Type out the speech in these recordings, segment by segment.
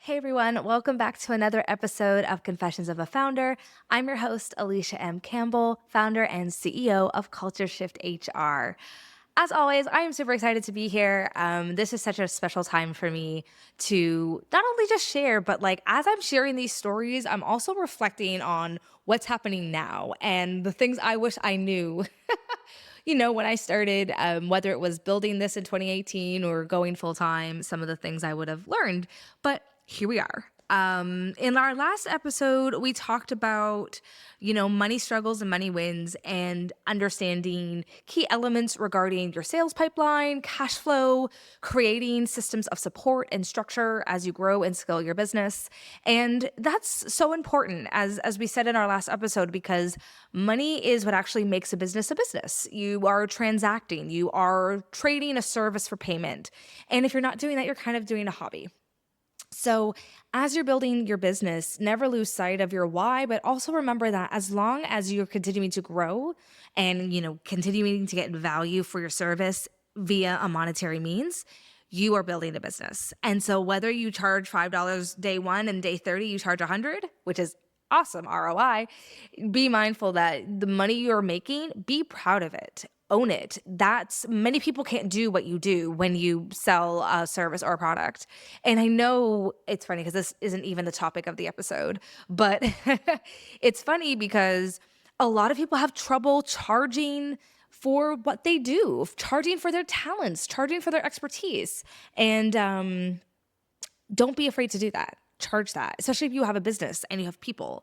Hey everyone, welcome back to another episode of Confessions of a Founder. I'm your host, Alysha M. Campbell, founder and CEO of Culture Shift HR. As always, I am super excited to be here. This is such a special time for me to not only just share, but like as I'm sharing these stories, I'm also reflecting on what's happening now and the things I wish I knew when I started, whether it was building this in 2018 or going full time, some of the things I would have learned. But here we are. In our last episode, we talked about, money struggles and money wins and understanding key elements regarding your sales pipeline, cash flow, creating systems of support and structure as you grow and scale your business. And that's so important, as we said in our last episode, because money is what actually makes a business a business. You are transacting, you are trading a service for payment. And if you're not doing that, you're kind of doing a hobby. So, as you're building your business, never lose sight of your why, but also remember that as long as you're continuing to grow and, continuing to get value for your service via a monetary means, you are building a business. And so whether you charge $5 day 1 and day 30 you charge 100, which is awesome ROI, be mindful that the money you're making, be proud of it. Own it. That's many people can't do what you do when you sell a service or a product. And I know it's funny because this isn't even the topic of the episode, but it's funny because a lot of people have trouble charging for what they do, charging for their talents, charging for their expertise. And don't be afraid to do that. Charge that, especially if you have a business and you have people.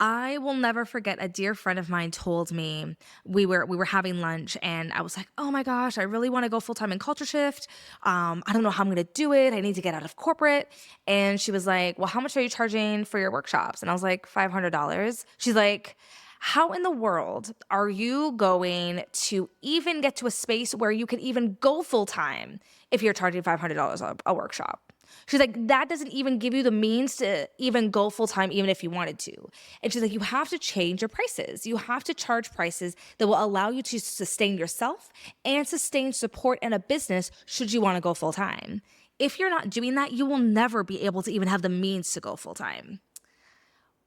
I will never forget, a dear friend of mine told me, we were having lunch and I was like, oh my gosh, I really want to go full-time in Culture Shift. I don't know how I'm going to do it. I need to get out of corporate. And she was like, well, how much are you charging for your workshops? And I was like, $500. She's like, how in the world are you going to even get to a space where you can even go full-time if you're charging $500 a workshop? She's like, that doesn't even give you the means to even go full time, even if you wanted to. And she's like, you have to change your prices. You have to charge prices that will allow you to sustain yourself and sustain support in a business should you want to go full time. If you're not doing that, you will never be able to even have the means to go full time.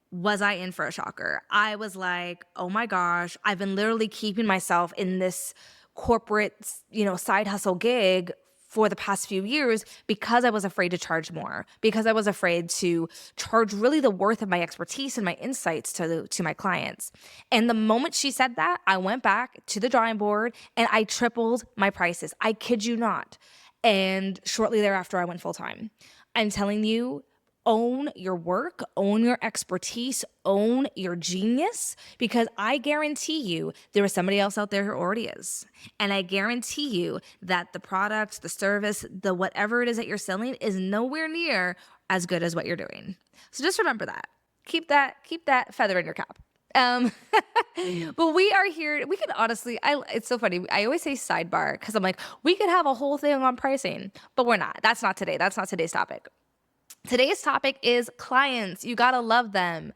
Was I in for a shocker? I was like, oh my gosh, I've been literally keeping myself in this corporate, side hustle gig for the past few years because I was afraid to charge more, because I was afraid to charge really the worth of my expertise and my insights to my clients. And the moment she said that, I went back to the drawing board and I tripled my prices. I kid you not. And shortly thereafter, I went full time. I'm telling you, own your work, own your expertise, own your genius, because I guarantee you there is somebody else out there who already is. And I guarantee you that the product, the service, the whatever it is that you're selling is nowhere near as good as what you're doing. So just remember that. Keep that feather in your cap. But we are here. We could honestly, it's so funny. I always say sidebar because I'm like, we could have a whole thing on pricing, but we're not. That's not today. That's not today's topic. Today's topic is clients. You gotta love them.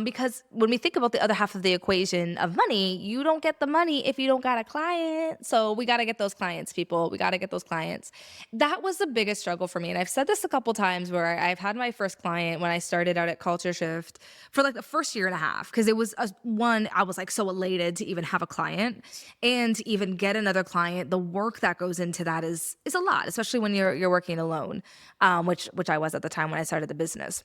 Because when we think about the other half of the equation of money, you don't get the money if you don't got a client. So we gotta get those clients, people. We gotta get those clients. That was the biggest struggle for me. And I've said this a couple times where I've had my first client when I started out at Culture Shift for like the first year and a half. Because it was I was like so elated to even have a client and to even get another client. The work that goes into that is a lot, especially when you're working alone, which I was at the time when I started the business.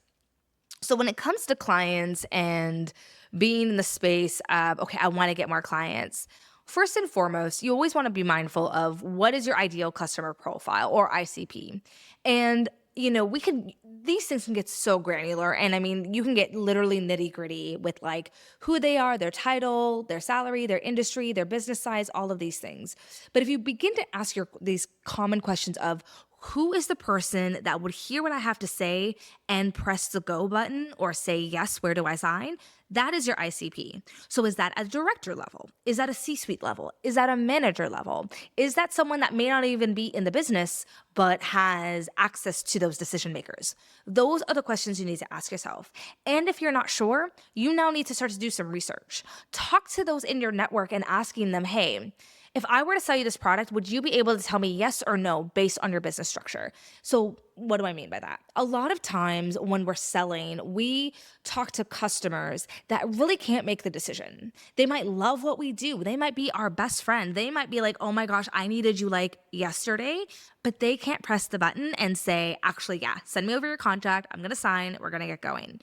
So when it comes to clients and being in the space of, okay, I want to get more clients, first and foremost, you always want to be mindful of what is your ideal customer profile or ICP. And these things can get so granular. And I mean, you can get literally nitty gritty with like who they are, their title, their salary, their industry, their business size, all of these things. But if you begin to ask these common questions of who is the person that would hear what I have to say and press the go button or say, yes, where do I sign? That is your ICP. So is that at a director level? Is that a C-suite level? Is that a manager level? Is that someone that may not even be in the business, but has access to those decision makers? Those are the questions you need to ask yourself. And if you're not sure, you now need to start to do some research. Talk to those in your network and asking them, hey, If I were to sell you this product, would you be able to tell me yes or no based on your business structure? So, what do I mean by that? A lot of times when we're selling, we talk to customers that really can't make the decision. They might love what we do. They might be our best friend. They might be like, oh my gosh, I needed you like yesterday, but they can't press the button and say, actually, yeah, send me over your contract. I'm going to sign. We're going to get going.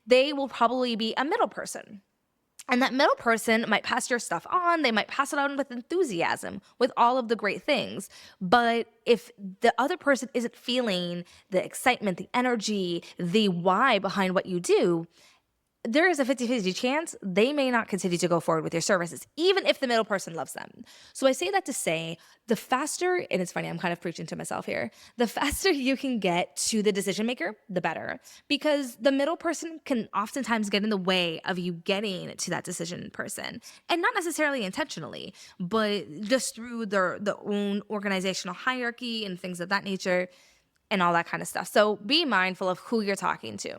They will probably be a middle person. And that middle person might pass your stuff on. They might pass it on with enthusiasm, with all of the great things. But if the other person isn't feeling the excitement, the energy, the why behind what you do, there is a 50-50 chance they may not continue to go forward with your services, even if the middle person loves them. So I say that to say the faster, and it's funny, I'm kind of preaching to myself here, the faster you can get to the decision maker, the better. Because the middle person can oftentimes get in the way of you getting to that decision person. And not necessarily intentionally, but just through their own organizational hierarchy and things of that nature and all that kind of stuff. So be mindful of who you're talking to.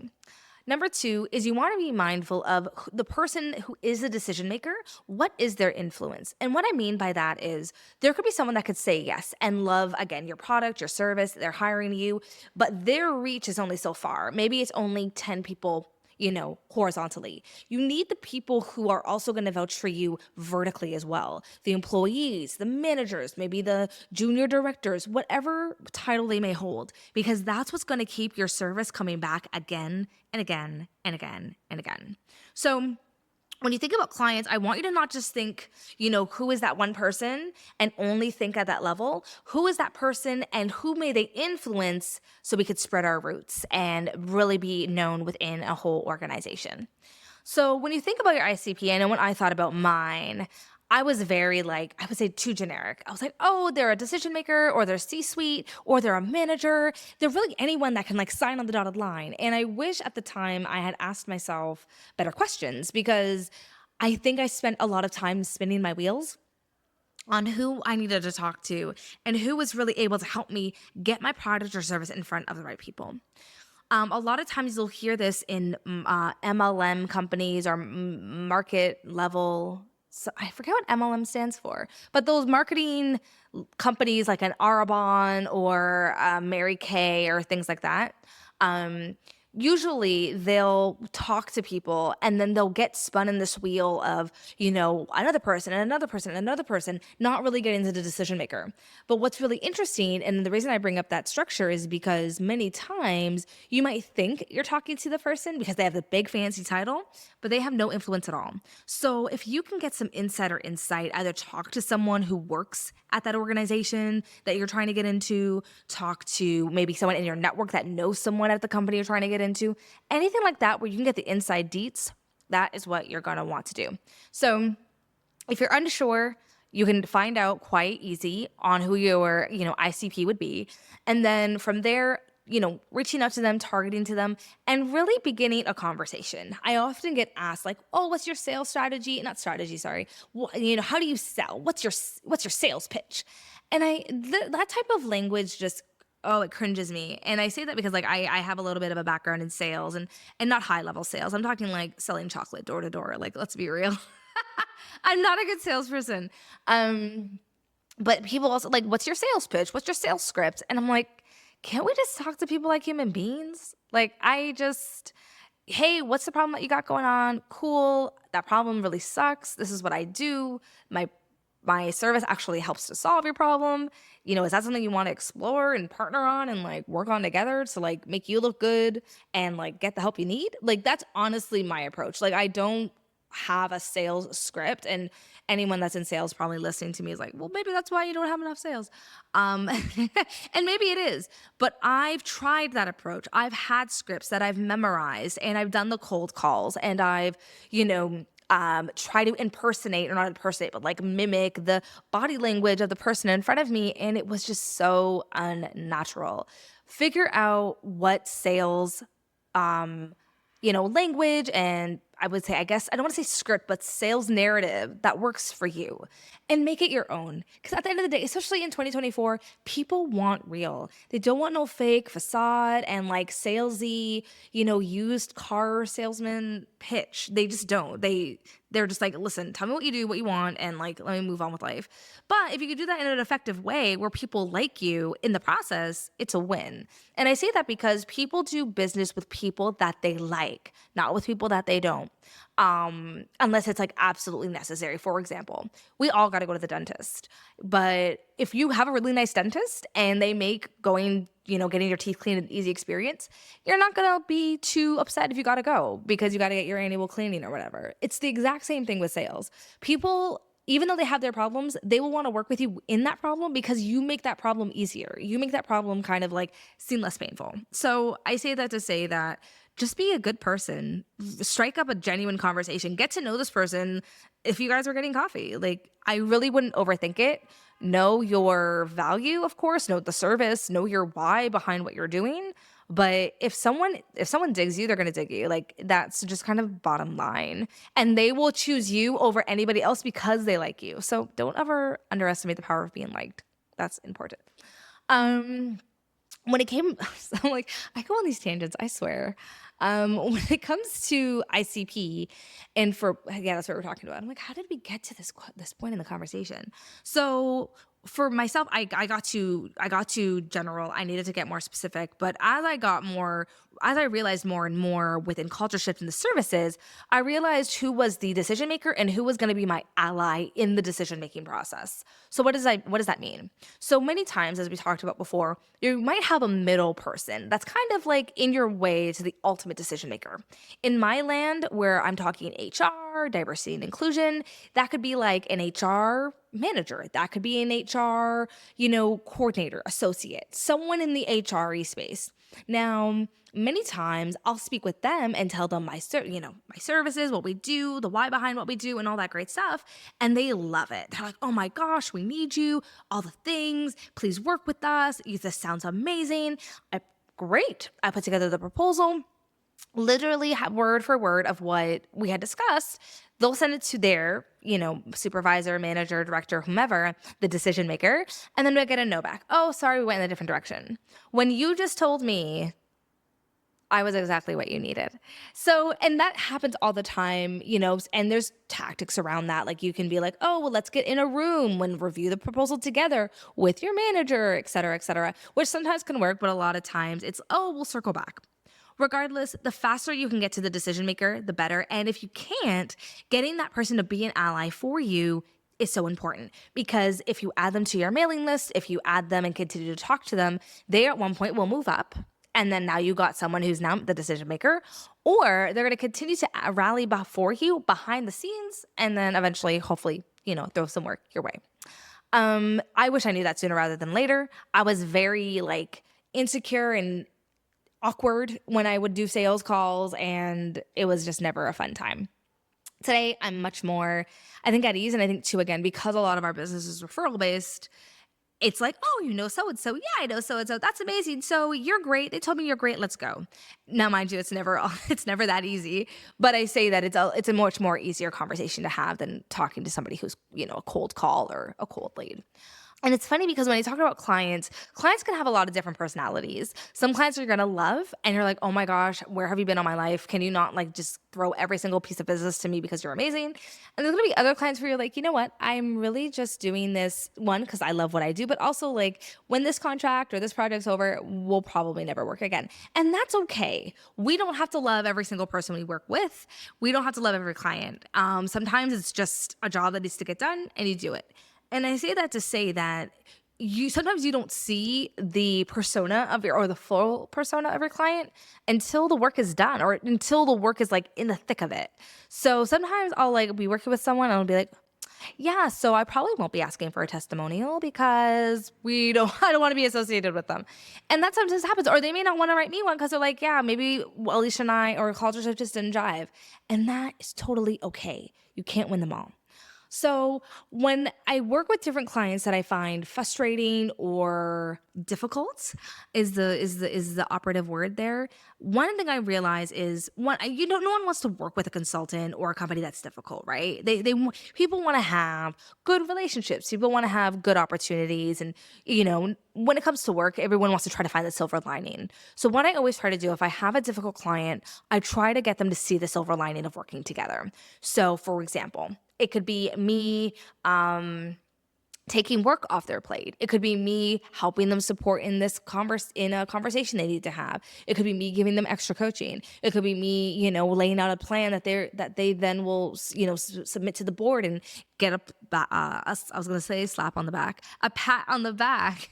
Number two is you want to be mindful of the person who is the decision maker. What is their influence? And what I mean by that is there could be someone that could say yes and love, again, your product, your service, they're hiring you, but their reach is only so far. Maybe it's only 10 people, horizontally. You need the people who are also going to vouch for you vertically as well. The employees, the managers, maybe the junior directors, whatever title they may hold, because that's what's going to keep your service coming back again and again and again and again. So when you think about clients, I want you to not just think, who is that one person and only think at that level. Who is that person and who may they influence so we could spread our roots and really be known within a whole organization. So when you think about your ICP, I know when I thought about mine, I was very I would say too generic. I was like, oh, they're a decision maker or they're C-suite or they're a manager. They're really anyone that can sign on the dotted line. And I wish at the time I had asked myself better questions because I think I spent a lot of time spinning my wheels on who I needed to talk to and who was really able to help me get my product or service in front of the right people. A lot of times you'll hear this in MLM companies or market level. So I forget what MLM stands for, but those marketing companies like an Arabon or Mary Kay or things like that, usually they'll talk to people and then they'll get spun in this wheel of, another person and another person and another person, not really getting to the decision maker. But what's really interesting, and the reason I bring up that structure is because many times you might think you're talking to the person because they have the big fancy title, but they have no influence at all. So if you can get some insider insight, either talk to someone who works at that organization that you're trying to get into, talk to maybe someone in your network that knows someone at the company you're trying to get into, anything like that where you can get the inside deets, that is what you're going to want to do. So if you're unsure, you can find out quite easy on who your, ICP would be. And then from there, reaching out to them, targeting to them, and really beginning a conversation. I often get asked oh, what's your sales strategy? Not strategy, sorry. How do you sell? What's your sales pitch? And that type of language just, it cringes me. And I say that because I have a little bit of a background in sales and not high level sales. I'm talking selling chocolate door to door. Let's be real. I'm not a good salesperson. But people also what's your sales pitch? What's your sales script? And I'm like, can't we just talk to people like human beings? Hey, what's the problem that you got going on? Cool. That problem really sucks. This is what I do. My service actually helps to solve your problem. Is that something you want to explore and partner on and work on together to make you look good and get the help you need? That's honestly my approach. I don't have a sales script, and anyone that's in sales probably listening to me is well, maybe that's why you don't have enough sales. And maybe it is, but I've tried that approach. I've had scripts that I've memorized and I've done the cold calls and I've, try to impersonate, or not impersonate, but mimic the body language of the person in front of me. And it was just so unnatural. Figure out what sales, language and I would say, I guess, I don't want to say script, but sales narrative that works for you and make it your own. Because at the end of the day, especially in 2024, people want real. They don't want no fake facade and like salesy, used car salesman pitch. They just don't. They're just like, listen, tell me what you do, what you want, and like, let me move on with life. But if you could do that in an effective way where people like you in the process, it's a win. And I say that because people do business with people that they like, not with people that they don't. Unless it's like absolutely necessary. For example, we all got to go to the dentist. But if you have a really nice dentist and they make getting your teeth cleaned an easy experience, you're not going to be too upset if you got to go because you got to get your annual cleaning or whatever. It's the exact same thing with sales. People, even though they have their problems, they will want to work with you in that problem because you make that problem easier. You make that problem kind of like seem less painful. So I say that to say that just be a good person, strike up a genuine conversation, get to know this person. If you guys are getting coffee, like I really wouldn't overthink it. Know your value, of course, know the service, know your why behind what you're doing. But if someone digs you, they're going to dig you. Like that's just kind of bottom line. And they will choose you over anybody else because they like you. So don't ever underestimate the power of being liked. That's important. When it came, so like I go on these tangents, I swear. When it comes to ICP, and that's what we're talking about. I'm like, how did we get to this point in the conversation? So for myself, I got to general. I needed to get more specific, but as I realized more and more within culture shift and the services, I realized who was the decision maker and who was going to be my ally in the decision making process. So what does that mean? So many times, as we talked about before, you might have a middle person that's kind of like in your way to the ultimate decision maker. In my land, where I'm talking HR, diversity and inclusion, that could be like an HR manager. That could be an HR, coordinator, associate, someone in the HRE space. Now, many times I'll speak with them and tell them my services, what we do, the why behind what we do, and all that great stuff. And they love it. They're like, oh my gosh, we need you, all the things, please work with us. This sounds amazing. Great. I put together the proposal, literally word for word of what we had discussed. They'll send it to their, supervisor, manager, director, whomever, the decision maker, and then we get a no back. Oh, sorry, we went in a different direction. When you just told me I was exactly what you needed. So, and that happens all the time, and there's tactics around that. Like you can be like, oh, well, let's get in a room and review the proposal together with your manager, et cetera, which sometimes can work, but a lot of times it's, oh, we'll circle back. Regardless, the faster you can get to the decision maker, the better. And if you can't, getting that person to be an ally for you is so important, because if you add them to your mailing list, if you add them and continue to talk to them, they at one point will move up. And then now you got someone who's now the decision maker, or they're going to continue to rally for you behind the scenes. And then eventually, hopefully, throw some work your way. I wish I knew that sooner rather than later. I was very insecure and awkward when I would do sales calls, and it was just never a fun time. Today, I'm much more, I think, at ease. And I think too, again, because a lot of our business is referral based, it's like, oh, so-and-so. Yeah, I know so-and-so. That's amazing. So you're great. They told me you're great. Let's go. Now, mind you, it's never that easy. But I say that it's a much more easier conversation to have than talking to somebody who's, a cold call or a cold lead. And it's funny because when I talk about clients can have a lot of different personalities. Some clients you're going to love and you're like, oh my gosh, where have you been all my life? Can you not just throw every single piece of business to me because you're amazing? And there's going to be other clients where you're like, you know what? I'm really just doing this, one, because I love what I do, but also when this contract or this project's over, we'll probably never work again. And that's okay. We don't have to love every single person we work with. We don't have to love every client. Sometimes it's just a job that needs to get done and you do it. And I say that to say that sometimes you don't see the persona or the full persona of your client until the work is done or until the work is in the thick of it. So sometimes I'll be working with someone and I'll be like, yeah, so I probably won't be asking for a testimonial because I don't want to be associated with them. And that sometimes happens. Or they may not want to write me one because they're like, yeah, maybe Alysha and I or culture shift just didn't jive. And that is totally okay. You can't win them all. So when I work with different clients that I find frustrating or difficult is the operative word there. One thing I realize is no one wants to work with a consultant or a company that's difficult, right? People want to have good relationships. People want to have good opportunities, and when it comes to work, everyone wants to try to find the silver lining. So what I always try to do if I have a difficult client, I try to get them to see the silver lining of working together. So for example, it could be me taking work off their plate. It could be me helping them support in in a conversation they need to have. It could be me giving them extra coaching. It could be me, laying out a plan that they then will, submit to the board and get I was going to say a slap on the back, a pat on the back.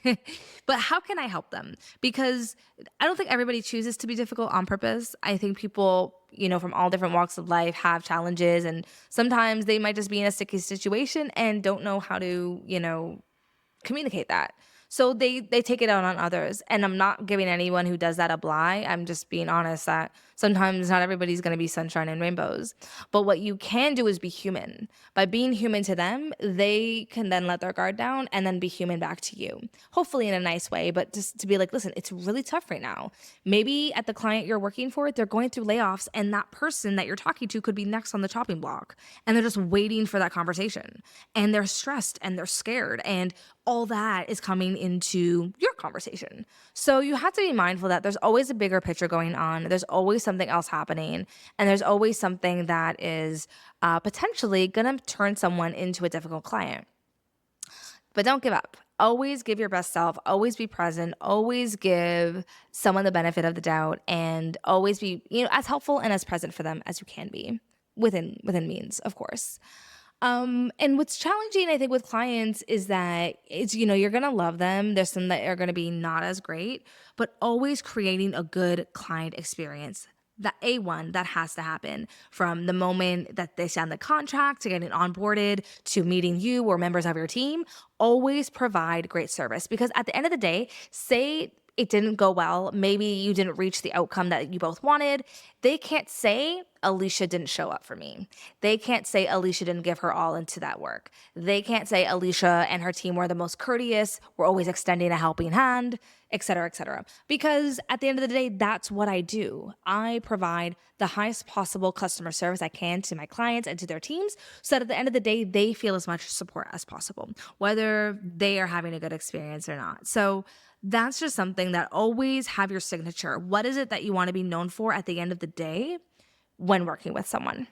But how can I help them? Because I don't think everybody chooses to be difficult on purpose. I think people, from all different walks of life have challenges, and sometimes they might just be in a sticky situation and don't know how to, communicate that. So they take it out on others. And I'm not giving anyone who does that a lie. I'm just being honest that sometimes not everybody's going to be sunshine and rainbows. But what you can do is be human. By being human to them, they can then let their guard down and then be human back to you. Hopefully in a nice way, but just to be like, listen, it's really tough right now. Maybe at the client you're working for, they're going through layoffs, and that person that you're talking to could be next on the chopping block. And they're just waiting for that conversation. And they're stressed and they're scared. And all that is coming into your conversation. So you have to be mindful that there's always a bigger picture going on. There's always something else happening. And there's always something that is potentially going to turn someone into a difficult client. But don't give up. Always give your best self. Always be present. Always give someone the benefit of the doubt, and always be, as helpful and as present for them as you can be within means, of course. And what's challenging, I think, with clients is that you're going to love them. There's some that are going to be not as great, but always creating a good client experience. That has to happen from the moment that they sign the contract to getting onboarded to meeting you or members of your team. Always provide great service, because at the end of the day, say it didn't go well, maybe you didn't reach the outcome that you both wanted, they can't say Alysha didn't show up for me. They can't say Alysha didn't give her all into that work. They can't say Alysha and her team were the most courteous, were always extending a helping hand, et cetera, et cetera. Because at the end of the day, that's what I do. I provide the highest possible customer service I can to my clients and to their teams, so that at the end of the day, they feel as much support as possible, whether they are having a good experience or not. So that's just something that always have your signature. What is it that you want to be known for at the end of the day when working with someone?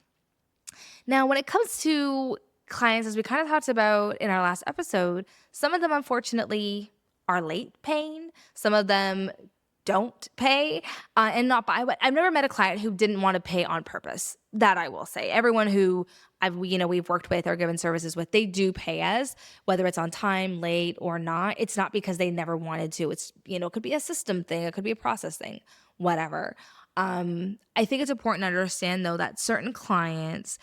Now, when it comes to clients, as we kind of talked about in our last episode, some of them unfortunately are late paying. Some of them don't pay and not buy. I've never met a client who didn't want to pay on purpose. That I will say. Everyone who we've worked with or given services with, they do pay us, whether it's on time, late, or not. It's not because they never wanted to. It's, it could be a system thing. It could be a process thing, whatever. I think it's important to understand, though, that certain clients,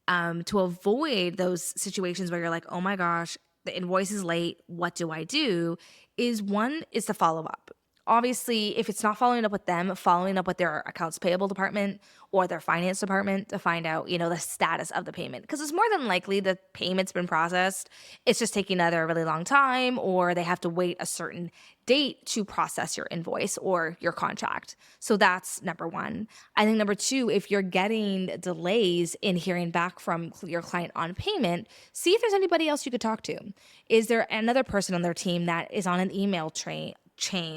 to avoid those situations where you're like, oh my gosh, the invoice is late, what do I do? Is to follow up. Obviously, if it's not following up with them, following up with their accounts payable department or their finance department to find out, the status of the payment. Because it's more than likely the payment's been processed. It's just taking either a really long time, or they have to wait a certain date to process your invoice or your contract. So that's number one. I think number two, if you're getting delays in hearing back from your client on payment, see if there's anybody else you could talk to. Is there another person on their team that is on an email chain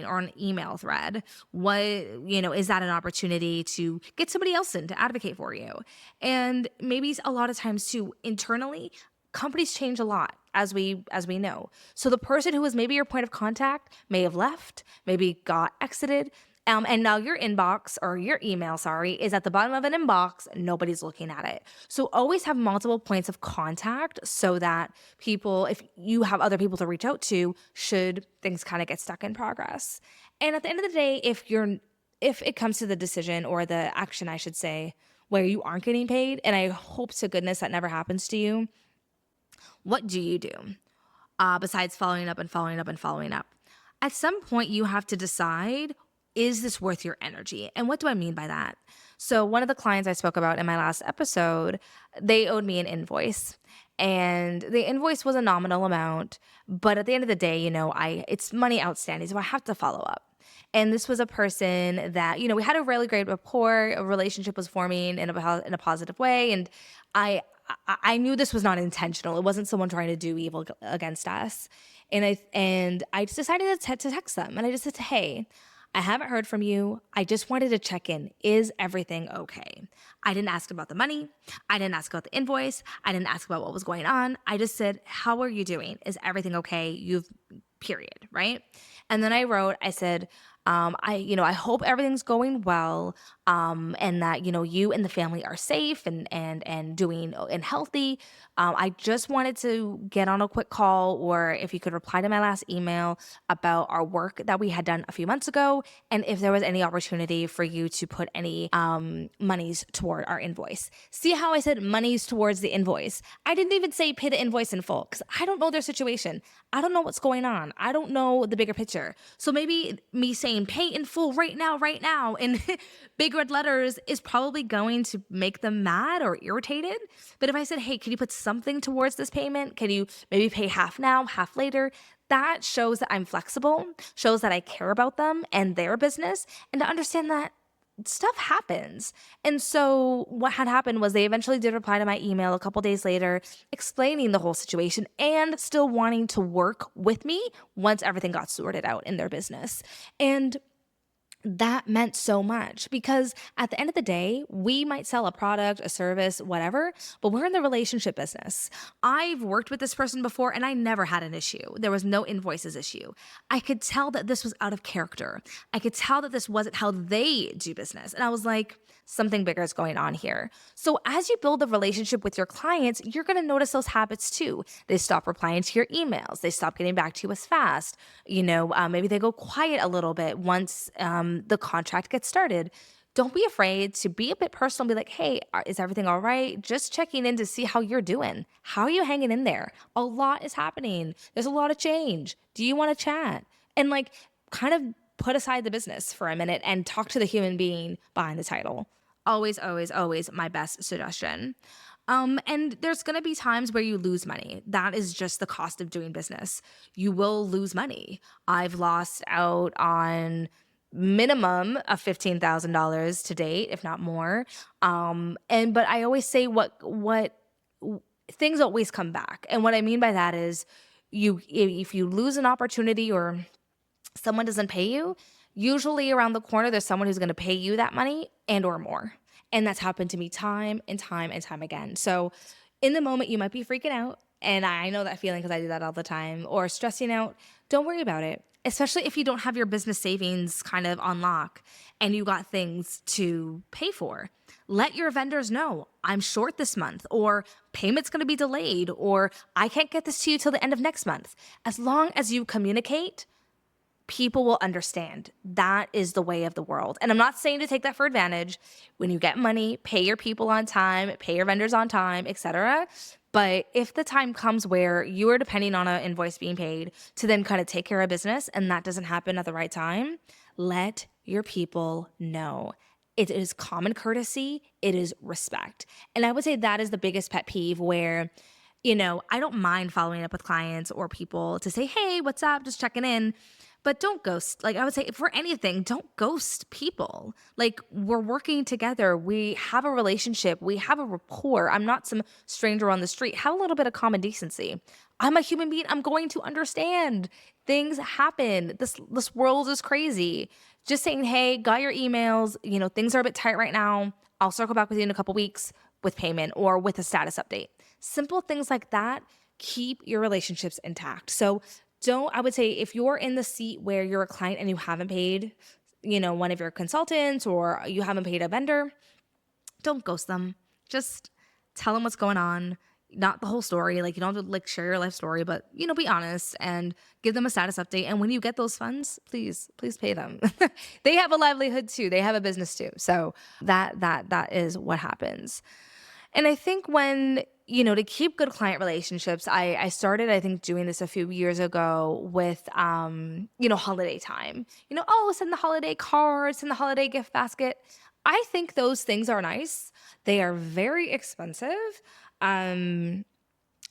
or an email thread? What, is that an opportunity to get somebody else in to advocate for you? And maybe a lot of times too, internally, companies change a lot, as we know. So the person who was maybe your point of contact may have left, maybe got exited. And now your inbox, or your email, is at the bottom of an inbox. Nobody's looking at it. So always have multiple points of contact, so that people, if you have other people to reach out to, should things kind of get stuck in progress. And at the end of the day, if it comes to the decision, or the action, I should say, where you aren't getting paid, and I hope to goodness that never happens to you, what do you do? Besides following up and following up and following up? At some point, you have to decide, is this worth your energy? And what do I mean by that? So one of the clients I spoke about in my last episode, they owed me an invoice. and the invoice was a nominal amount, but at the end of the day, it's money outstanding, so I have to follow up. And this was a person that, we had a really great rapport, a relationship was forming in a positive way, and I knew this was not intentional. It wasn't someone trying to do evil against us. And I just decided to text them, and I just said, "Hey, I haven't heard from you. I just wanted to check in. Is everything okay?" I didn't ask about the money. I didn't ask about the invoice. I didn't ask about what was going on. I just said, "How are you doing? Is everything okay? You've period, right?" And then I said, I hope everything's going well, and that, you and the family are safe and doing and healthy. I just wanted to get on a quick call, or if you could reply to my last email about our work that we had done a few months ago, and if there was any opportunity for you to put any monies toward our invoice. See how I said monies towards the invoice? I didn't even say pay the invoice in full, because I don't know their situation. I don't know what's going on. I don't know the bigger picture. So maybe me saying pay in full right now in big red letters is probably going to make them mad or irritated. But if I said, "Hey, can you put something towards this payment? Can you maybe pay half now, half later?" That shows that I'm flexible, shows that I care about them and their business, and to understand that stuff happens. And so what had happened was they eventually did reply to my email a couple days later, explaining the whole situation and still wanting to work with me once everything got sorted out in their business. And that meant so much, because at the end of the day, we might sell a product, a service, whatever, but we're in the relationship business. I've worked with this person before and I never had an issue. There was no invoices issue. I could tell that this was out of character. I could tell that this wasn't how they do business. And I was like, something bigger is going on here. So as you build a relationship with your clients, you're going to notice those habits too. They stop replying to your emails. They stop getting back to you as fast. Maybe they go quiet a little bit once the contract gets started. Don't be afraid to be a bit personal and be like, "Hey, is everything all right?" Just checking in to see how you're doing. How are you hanging in there? A lot is happening. There's a lot of change. Do you want to chat? And kind of put aside the business for a minute and talk to the human being behind the title. Always, always, always my best suggestion. And there's going to be times where you lose money. That is just the cost of doing business. You will lose money. I've lost out on minimum of $15,000 to date, if not more. But I always say what things always come back. And what I mean by that is if you lose an opportunity or someone doesn't pay you, usually around the corner, there's someone who's going to pay you that money and or more. And that's happened to me time and time and time again. So in the moment, you might be freaking out. And I know that feeling because I do that all the time, or stressing out. Don't worry about it, especially if you don't have your business savings kind of on lock and you got things to pay for. Let your vendors know, "I'm short this month," or "Payment's going to be delayed," or "I can't get this to you till the end of next month." As long as you communicate, people will understand. That is the way of the world. And I'm not saying to take that for advantage. When you get money, pay your people on time, pay your vendors on time, etc. But if the time comes where you are depending on an invoice being paid to then kind of take care of business and that doesn't happen at the right time, let your people know. It is common courtesy. It is respect. And I would say that is the biggest pet peeve where, I don't mind following up with clients or people to say, "Hey, what's up? Just checking in." But don't ghost. I would say, for anything, don't ghost people. We're working together. We have a relationship. We have a rapport. I'm not some stranger on the street. Have a little bit of common decency. I'm a human being. I'm going to understand. Things happen. This world is crazy. Just saying, "Hey, got your emails. Things are a bit tight right now. I'll circle back with you in a couple weeks with payment or with a status update." Simple things like that keep your relationships intact. So I would say, if you're in the seat where you're a client and you haven't paid, one of your consultants, or you haven't paid a vendor, don't ghost them. Just tell them what's going on. Not the whole story. You don't have to share your life story, but be honest and give them a status update. And when you get those funds, please pay them. They have a livelihood too. They have a business too. So that is what happens. And I think to keep good client relationships, I started, I think, doing this a few years ago with, holiday time. Send the holiday card, send the holiday gift basket. I think those things are nice. They are very expensive.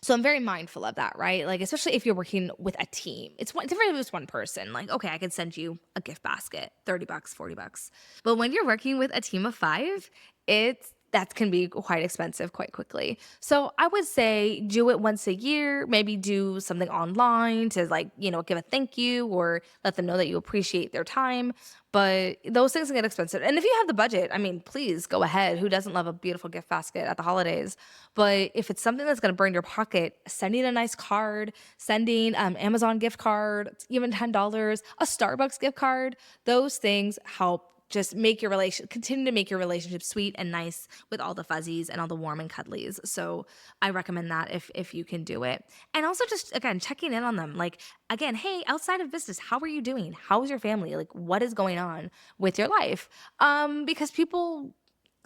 So I'm very mindful of that, right? Like, especially if you're working with a team, different if it's one person. Like, okay, I could send you a gift basket, $30, $40. But when you're working with a team of five, that can be quite expensive quite quickly. So I would say do it once a year, maybe do something online to like, give a thank you or let them know that you appreciate their time. But those things can get expensive. And if you have the budget, I mean, please go ahead. Who doesn't love a beautiful gift basket at the holidays? But if it's something that's going to burn your pocket, sending a nice card, sending Amazon gift card, even $10, a Starbucks gift card, those things help just continue to make your relationship sweet and nice with all the fuzzies and all the warm and cuddlies. So I recommend that if you can do it. And also just, again, checking in on them. Like, again, hey, outside of business, how are you doing? How is your family? Like, what is going on with your life? Because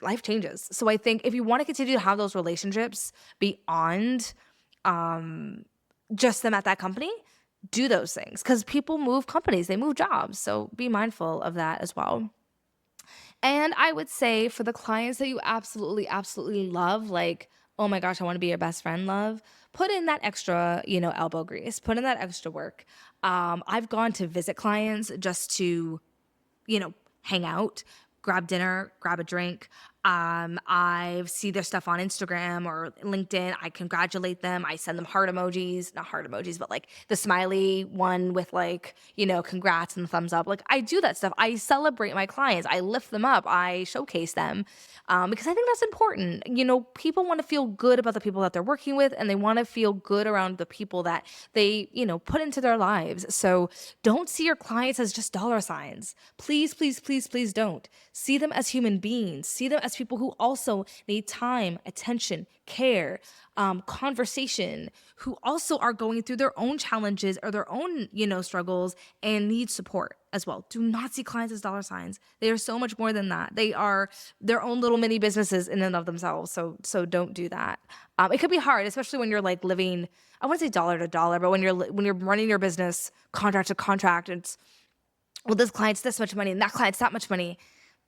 life changes. So I think if you want to continue to have those relationships beyond just them at that company, do those things because people move companies, they move jobs. So be mindful of that as well. And I would say for the clients that you absolutely, absolutely love, like, oh my gosh, I want to be your best friend, love, put in that extra, elbow grease, put in that extra work. I've gone to visit clients just to hang out, grab dinner, grab a drink. I see their stuff on Instagram or LinkedIn. I congratulate them. I send them heart emojis, not heart emojis, but like the smiley one with like, congrats and the thumbs up. Like I do that stuff. I celebrate my clients. I lift them up. I showcase them because I think that's important. People want to feel good about the people that they're working with and they want to feel good around the people that they, put into their lives. So don't see your clients as just dollar signs. Please, please, please, please don't. See them as human beings. See them as people who also need time, attention, care, conversation, who also are going through their own challenges or their own, struggles and need support as well. Do not see clients as dollar signs. They are so much more than that. They are their own little mini businesses in and of themselves. So don't do that. It could be hard, especially when you're like living, I wouldn't say dollar to dollar, but when you're running your business contract to contract, it's, well, this client's this much money and that client's that much money.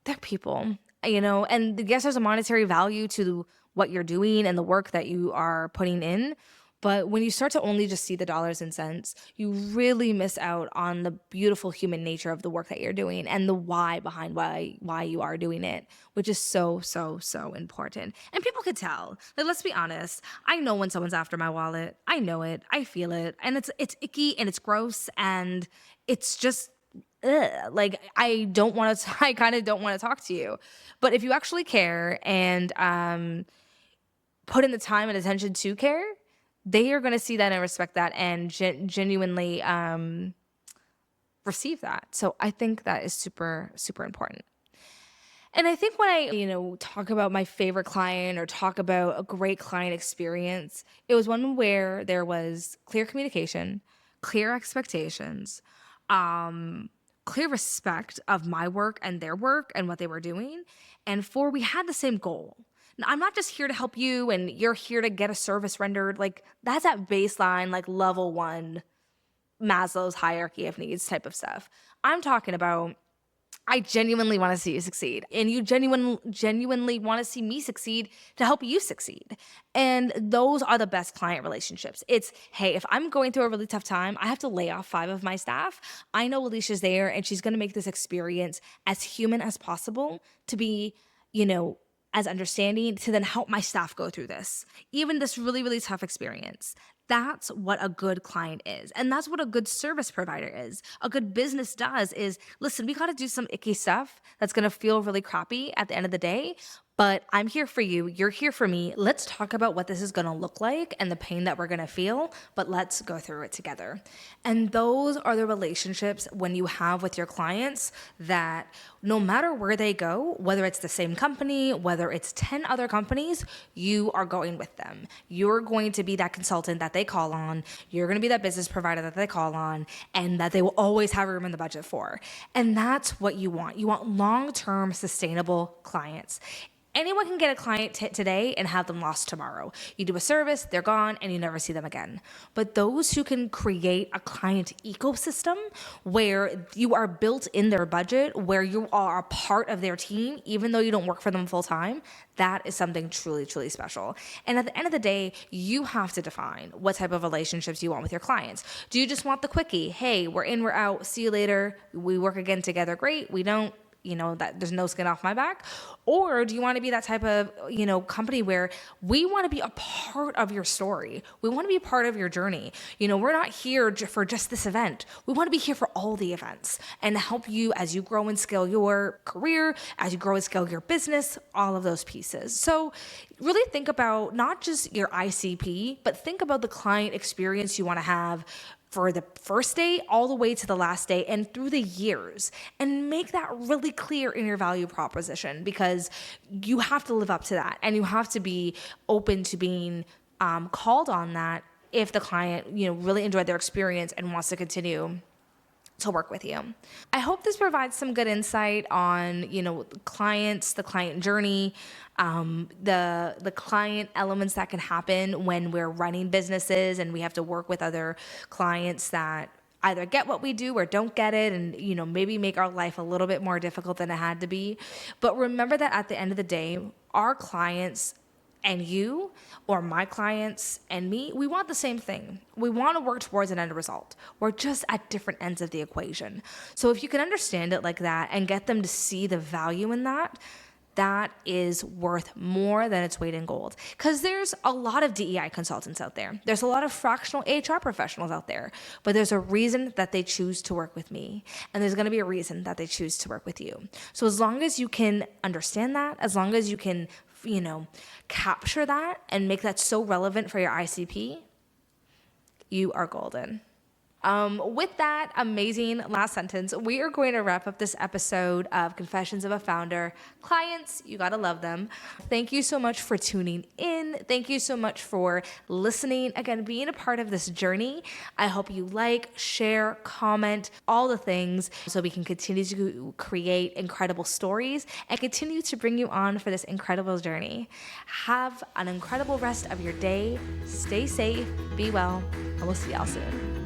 They're people, and yes, there's a monetary value to what you're doing and the work that you are putting in. But when you start to only just see the dollars and cents, you really miss out on the beautiful human nature of the work that you're doing and the why behind why you are doing it, which is so, so, so important. And people could tell. Like, let's be honest. I know when someone's after my wallet. I know it. I feel it. And it's icky and it's gross and it's just like I kind of don't want to talk to you. But if you actually care and put in the time and attention to care, they are going to see that and respect that and genuinely receive that. So I think that is super, super important. And I think when I, talk about my favorite client or talk about a great client experience, it was one where there was clear communication, clear expectations, clear respect of my work and their work and what they were doing. And four, we had the same goal. Now, I'm not just here to help you and you're here to get a service rendered. Like that's at baseline, like level one, Maslow's hierarchy of needs type of stuff. I'm talking about I genuinely want to see you succeed. And you genuinely want to see me succeed to help you succeed. And those are the best client relationships. It's, hey, if I'm going through a really tough time, I have to lay off 5 of my staff. I know Alysha's there and she's going to make this experience as human as possible to be, as understanding to then help my staff go through this, even this really, really tough experience. That's what a good client is. And that's what a good service provider is. A good business does is, listen, we got to do some icky stuff that's going to feel really crappy at the end of the day, but I'm here for you. You're here for me. Let's talk about what this is going to look like and the pain that we're going to feel, but let's go through it together. And those are the relationships when you have with your clients that no matter where they go, whether it's the same company, whether it's 10 other companies, you are going with them. You're going to be that consultant that they call on. You're going to be that business provider that they call on and that they will always have room in the budget for. And that's what you want. You want long-term sustainable clients. Anyone can get a client today and have them lost tomorrow. You do a service, they're gone, and you never see them again. But those who can create a client ecosystem where you are built in their budget, where you are a part of their team, even though you don't work for them full time, that is something truly, truly special. And at the end of the day, you have to define what type of relationships you want with your clients. Do you just want the quickie? Hey, we're in, we're out, see you later. We work again together. Great. We don't, that there's no skin off my back? Or do you want to be that type of, company where we want to be a part of your story? We want to be a part of your journey. We're not here for just this event. We want to be here for all the events and help you as you grow and scale your career, as you grow and scale your business, all of those pieces. So really think about not just your ICP, but think about the client experience you want to have for the first day all the way to the last day and through the years, and make that really clear in your value proposition, because you have to live up to that and you have to be open to being called on that if the client really enjoyed their experience and wants to continue to work with you. I hope this provides some good insight on, clients, the client journey, the client elements that can happen when we're running businesses and we have to work with other clients that either get what we do or don't get it, and maybe make our life a little bit more difficult than it had to be. But remember that at the end of the day, our clients and you, or my clients and me, we want the same thing. We want to work towards an end result. We're just at different ends of the equation. So if you can understand it like that and get them to see the value in that, that is worth more than its weight in gold. Because there's a lot of DEI consultants out there. There's a lot of fractional HR professionals out there. But there's a reason that they choose to work with me. And there's going to be a reason that they choose to work with you. So as long as you can understand that, as long as you can capture that and make that so relevant for your ICP, you are golden. With that amazing last sentence, we are going to wrap up this episode of Confessions of a Founder. Clients, you gotta love them. Thank you so much for tuning in. Thank you so much for listening. Again, being a part of this journey. I hope you share, comment, all the things, so we can continue to create incredible stories and continue to bring you on for this incredible journey. Have an incredible rest of your day. Stay safe, be well, and we'll see y'all soon.